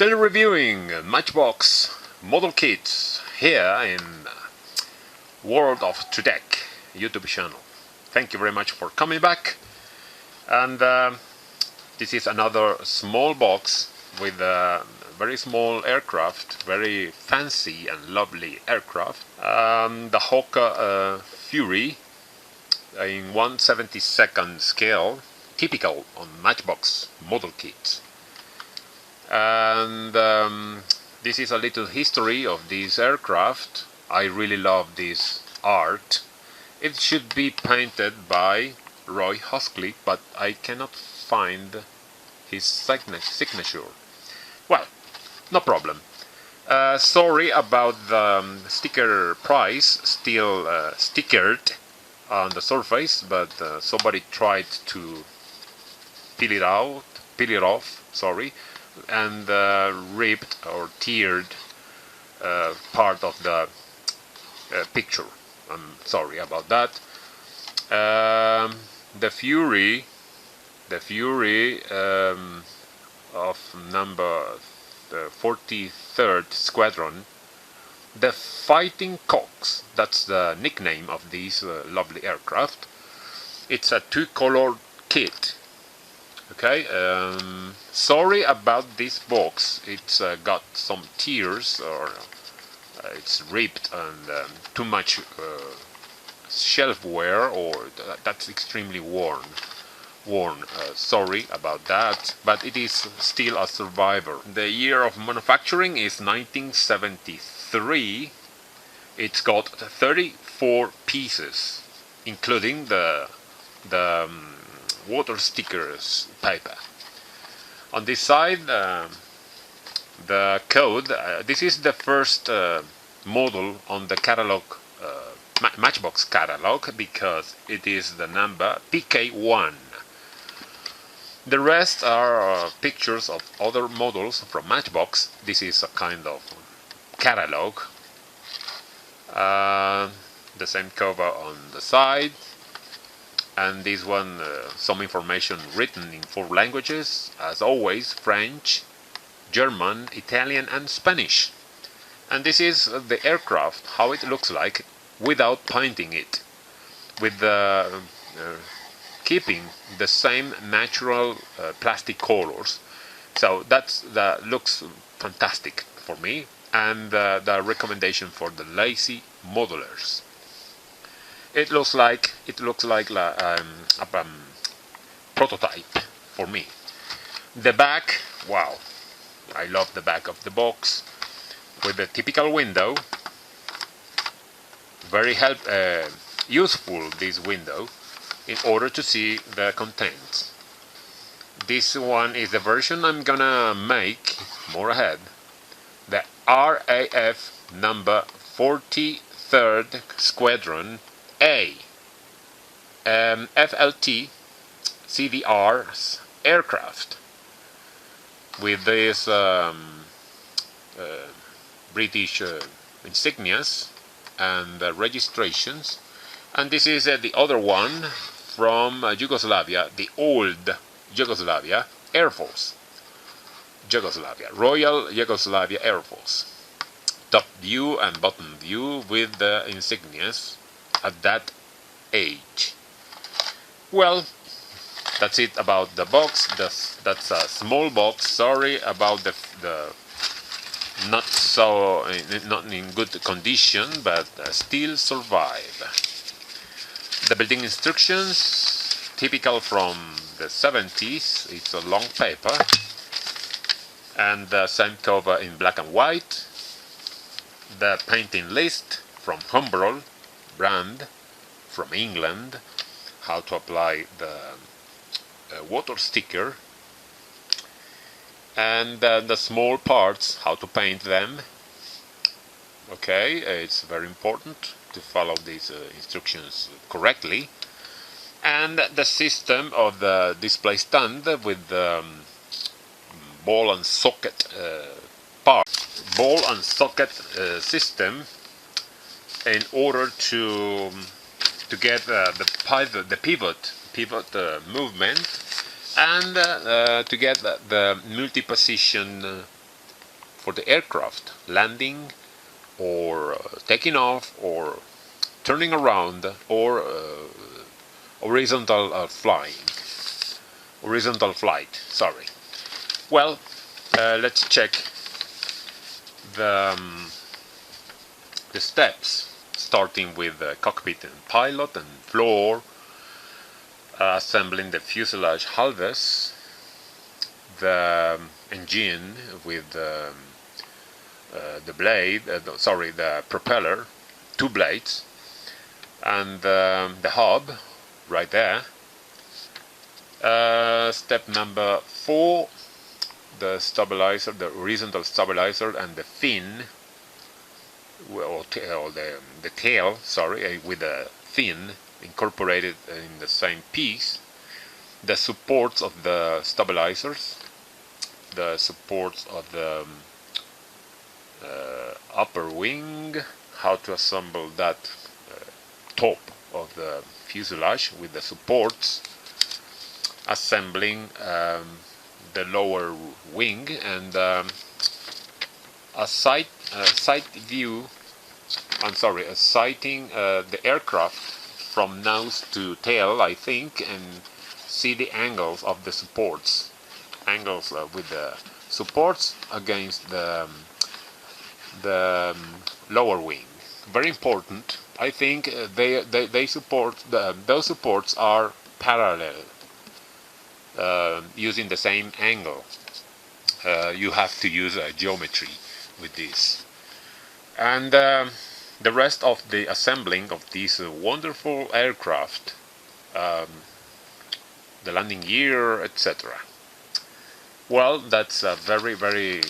Still reviewing Matchbox model kits here in World of TREDEC YouTube channel. Thank you very much for coming back. And this is another small box with a very small aircraft, very fancy and lovely aircraft. The Hawker Fury in 1/72nd scale, typical on Matchbox model kits. And this is a little history of this aircraft. I really love this art. It should be painted by Royce, but I cannot find his signature. Well, no problem. Sorry about the sticker price, still stickered on the surface, but somebody tried to peel it off, sorry, and ripped or teared part of the picture. I'm sorry about that. The Fury of number 43rd Squadron, the Fighting Cocks, that's the nickname of this lovely aircraft. It's a two-color kit. Okay, sorry about this box. It's got some tears, or it's ripped and too much shelfware, or that's extremely worn. Sorry about that, but it is still a survivor. The year of manufacturing is 1973. It's got 34 pieces, including the water stickers paper. On this side, the code. This is the first model on the catalog, Matchbox catalog, because it is the number PK-1. The rest are pictures of other models from Matchbox. This is a kind of catalog. The same cover on the side. And this one, some information written in 4 languages, as always: French, German, Italian and Spanish. And this is the aircraft, how it looks like without painting it, with the keeping the same natural plastic colors. So that looks fantastic for me, and the recommendation for the lazy modelers. It looks like a prototype for me. The back, wow, I love the back of the box with the typical window. Very useful, this window, in order to see the contents. This one is the version I'm gonna make more ahead. The R.A.F. number 43rd Squadron A, FLT CDR's aircraft, with these British insignias and registrations. And this is the other one from Yugoslavia, the old Yugoslavia Air Force. Royal Yugoslavia Air Force. Top view and bottom view with the insignias at that age. Well, that's it about the box. That's a small box. Sorry about the not in good condition, but still survive. The building instructions, typical from the 70s. It's a long paper, and the same cover in black and white. The painting list from Humbrol brand from England, how to apply the water sticker, and the small parts, how to paint them. Okay, it's very important to follow these instructions correctly. And the system of the display stand with the ball and socket system, in order to get the pivot movement, and to get the multi-position for the aircraft landing or taking off or turning around or horizontal flight. Sorry. Well, let's check the steps, starting with the cockpit and pilot and floor, assembling the fuselage halves, the engine with the propeller, 2 blades, and the hub right there. Step number 4, the stabilizer, the horizontal stabilizer, and the fin, or the tail, sorry, with the fin incorporated in the same piece. The supports of the stabilizers, the supports of the upper wing, how to assemble that top of the fuselage with the supports, assembling the lower wing, and a sighting the aircraft from nose to tail, I think, and see the angles of the supports, with the supports against the lower wing. Very important. I think they support those supports are parallel, using the same angle. You have to use geometry with this, and the rest of the assembling of this wonderful aircraft, the landing gear, etc. Well, that's a very, very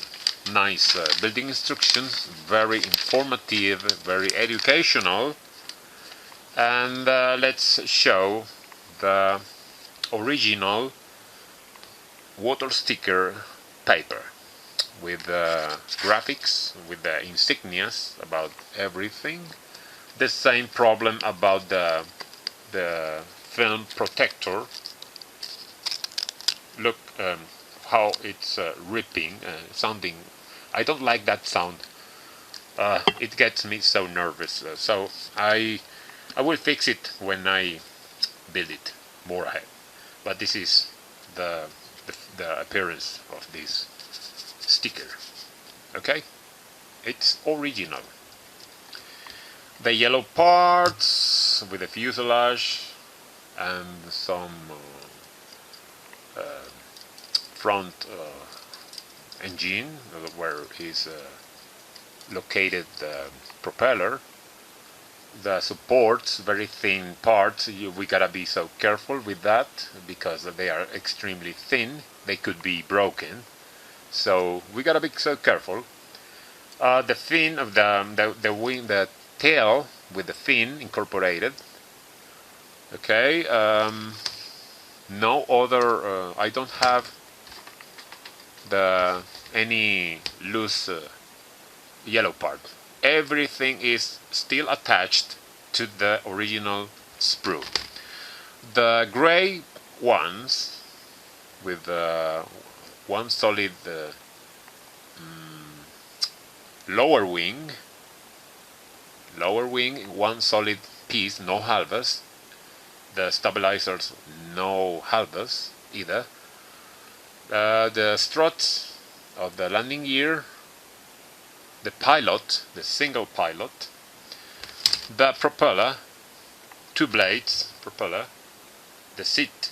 nice building instructions, very informative, very educational, and let's show the original water sticker paper with graphics, with the insignias about everything. The same problem about the film protector. Look how it's ripping, sounding. I don't like that sound. It gets me so nervous. So I will fix it when I build it more ahead. But this is the appearance of this sticker. Okay, it's original. The yellow parts with the fuselage and some front engine where is located the propeller. The supports, very thin parts. We gotta be so careful with that because they are extremely thin. They could be broken, so we gotta be so careful. The fin of the wing, the tail with the fin incorporated. Okay. No other. I don't have any loose yellow part. Everything is still attached to the original sprue. The gray ones with one solid lower wing, one solid piece, no halves. The stabilizers, no halves either. The struts of the landing gear, the pilot, the single pilot, the propeller, 2 blades propeller, the seat,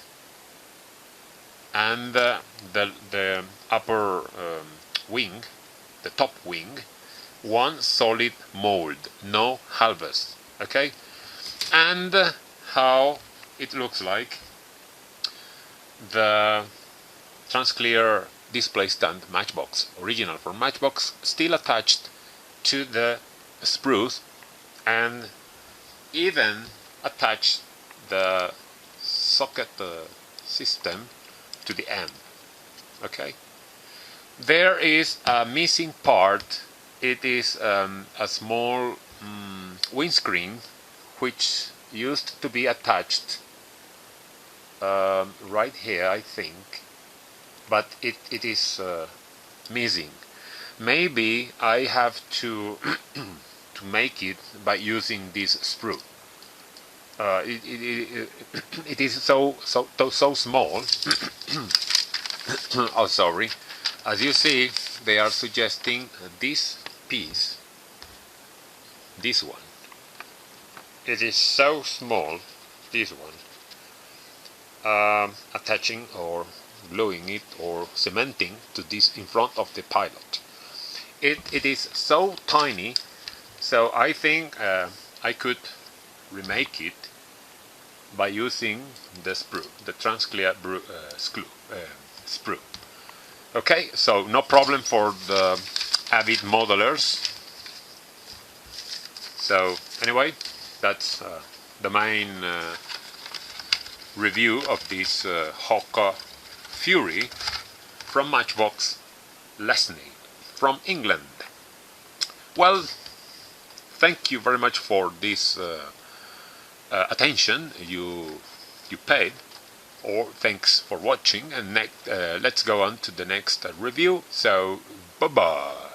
and the upper wing, the top wing, one solid mold, no halves. Okay, and how it looks like the transclear display stand Matchbox, original from Matchbox, still attached to the sprues, and even attached the socket system to the end. Okay, there is a missing part. It is a small windscreen which used to be attached right here, I think, but it is missing. maybe I have to to make it by using this sprue. It is so small. Oh, sorry. As you see, they are suggesting this piece, this one. It is so small, this one. Attaching or gluing it or cementing to this in front of the pilot. It is so tiny, so I think I could remake it by using the sprue, the transclear sprue. Okay, so no problem for the avid modelers. So anyway, that's the main review of this Hawker Fury from Matchbox Lesney from England. Well, thank you very much for this attention you paid, or thanks for watching, and let's go on to the next review. So bye bye.